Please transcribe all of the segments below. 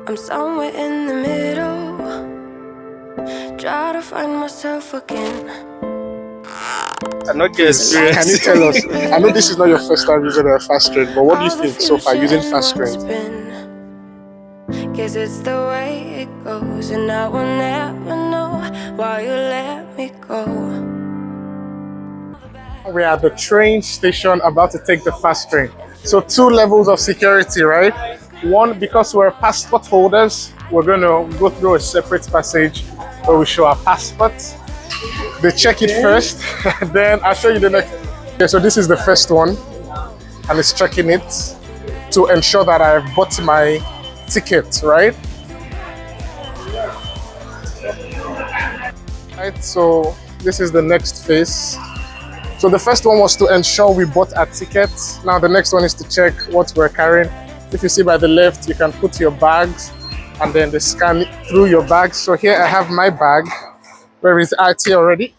I'm somewhere in the middle, try to find myself again. I'm not getting experience. Can you tell us? I know this is not your first time using a fast train, but what do you think so far using fast trains? Guess it's the way it goes, and I will never know why you let me go. We're at the train station about to take the fast train. So 2 levels of security, right? One, because we're passport holders, we're going to go through a separate passage where we show our passports. They check it first, then I'll show you the next. Okay, so this is the first one, and it's checking it to ensure that I've bought my ticket, right? Right, so this is the next phase. So the first one was to ensure we bought our tickets. Now the next one is to check what we're carrying. If you see by the left, you can put your bags and then they scan it through your bags. So here I have my bag. Where is IT already?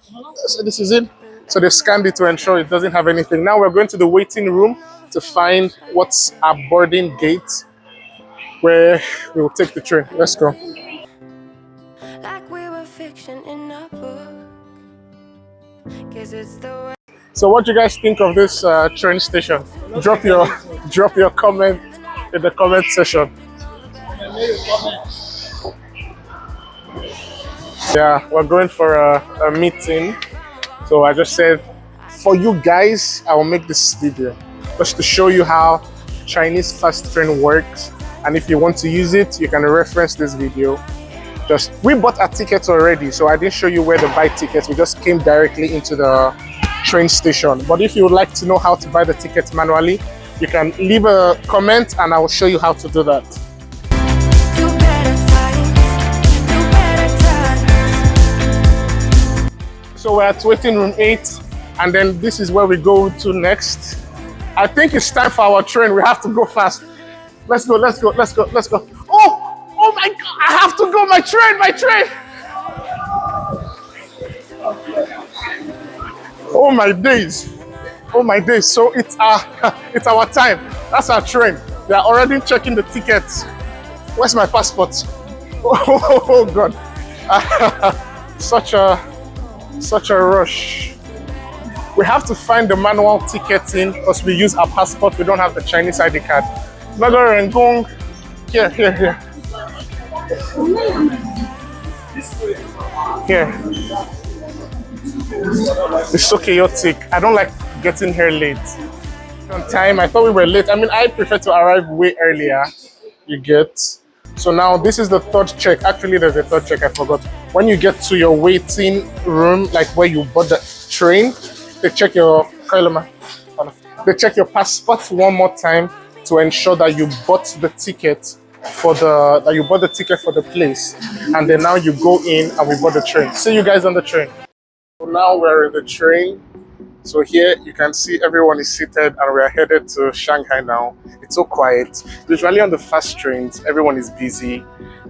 So this is it. So they've scanned it to ensure it doesn't have anything. Now we're going to the waiting room to find what's our boarding gate where we will take the train. Let's go. Like we were fiction in a book. Guess it's the way. So what do you guys think of this train station? Drop your comment in the comment section. Yeah, we're going for a meeting. So I just said, for you guys, I will make this video just to show you how Chinese fast train works. And if you want to use it, you can reference this video. We bought our tickets already, so I didn't show you where to buy tickets. We just came directly into the train station. But if you would like to know how to buy the tickets manually, you can leave a comment and I will show you how to do that. So we're at waiting room 8, and then this is where we go to next. I think it's time for our train. We have to go fast. Let's go. Oh my God, I have to go, my train. Oh my days. So it's our time. That's our train. They are already checking the tickets. Where's my passport? Oh God. Such a rush. We have to find the manual ticketing because we use our passport. We don't have the Chinese ID card. Here. Here. It's so chaotic. I don't like getting here late. On time, I thought we were late. I mean, I prefer to arrive way earlier. You get. So now this is the 3rd check. Actually, there's a 3rd check. I forgot. When you get to your waiting room, like where you bought the train, they check your passport one more time to ensure that you bought the ticket for the place. And then now you go in and we bought the train. See you guys on the train. So now we're in the train. So here you can see everyone is seated and we are headed to Shanghai now. It's so quiet. Usually on the fast trains, everyone is busy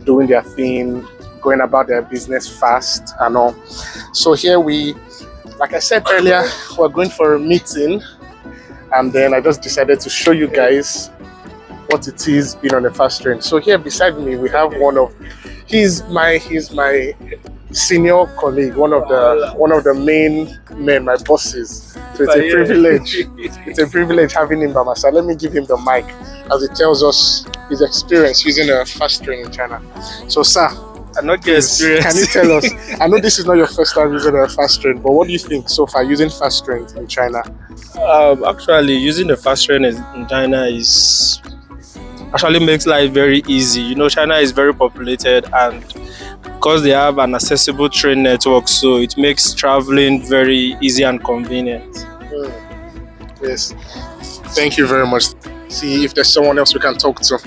doing their thing, going about their business fast and all. So here like I said earlier, we're going for a meeting, and then I just decided to show you guys what it is being on a fast train. So here beside me we have he's my senior colleague, one of the main men, my bosses. So it's a privilege. It's a privilege having him by my side. Let me give him the mic as he tells us his experience using a fast train in China. So sir, I'm not getting experience. Can you tell us? I know this is not your first time using a fast train, but what do you think so far using fast trains in China? Actually, using the fast train in China actually makes life very easy. You know, China is very populated, and because they have an accessible train network, so it makes traveling very easy and convenient. Yes. Thank you very much. See if there's someone else we can talk to.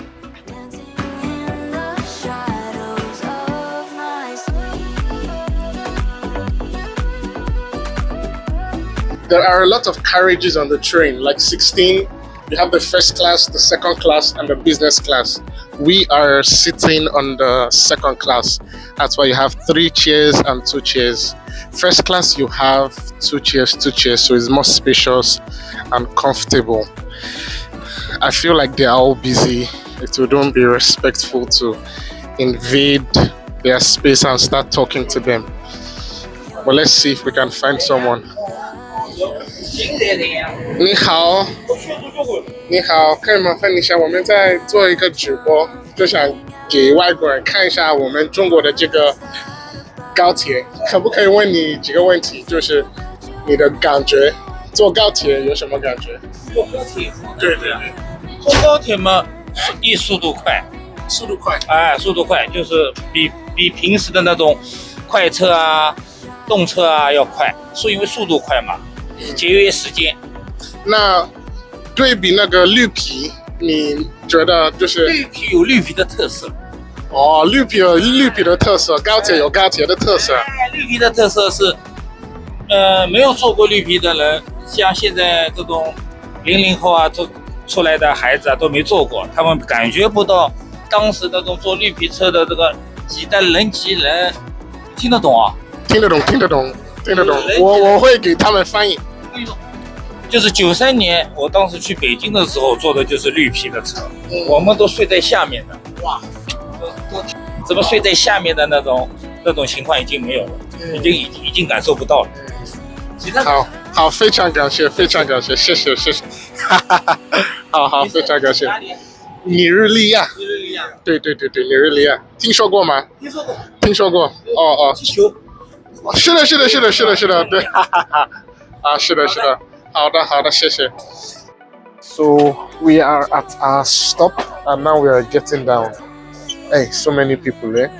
There are a lot of carriages on the train, like 16. You have the first class, the second class, and the business class. We are sitting on the second class. That's why you have 3 chairs and 2 chairs. First class, you have 2 chairs, so it's more spacious and comfortable. I feel like they are all busy. it wouldn't be respectful to invade their space and start talking to them. But let's see if we can find someone. 你好，你好，可以麻烦你一下，我们在做一个直播，就想给外国人看一下我们中国的这个高铁，可不可以问你几个问题？就是你的感觉，坐高铁有什么感觉？坐高铁，对对对，坐高铁嘛，速度快，速度快。哎，速度快，就是比平时的那种快车啊、动车啊要快，是因为速度快嘛，节约时间。那对比那个绿皮，你觉得就是绿皮有绿皮的特色，哦，绿皮有绿皮的特色，高铁有高铁的特色。绿皮的特色是，没有坐过绿皮的人，像现在这种00后啊，出来的孩子啊都没坐过，他们感觉不到当时那种坐绿皮车的这个挤的人挤人，听得懂啊？听得懂，听得懂，听得懂。我会给他们翻译。就是93年，我当时去北京的时候坐的就是绿皮的车，我们都睡在下面的。哇，怎么睡在下面的那种情况已经没有了，已经感受不到了。好，非常感谢，非常感谢，谢谢，谢谢。好，非常感谢。尼日利亚，对，尼日利亚，听说过吗？听说过。哦，球。是的，对，啊，是的。好的，谢谢。So we are at our stop and now we are getting down. Hey, so many people there.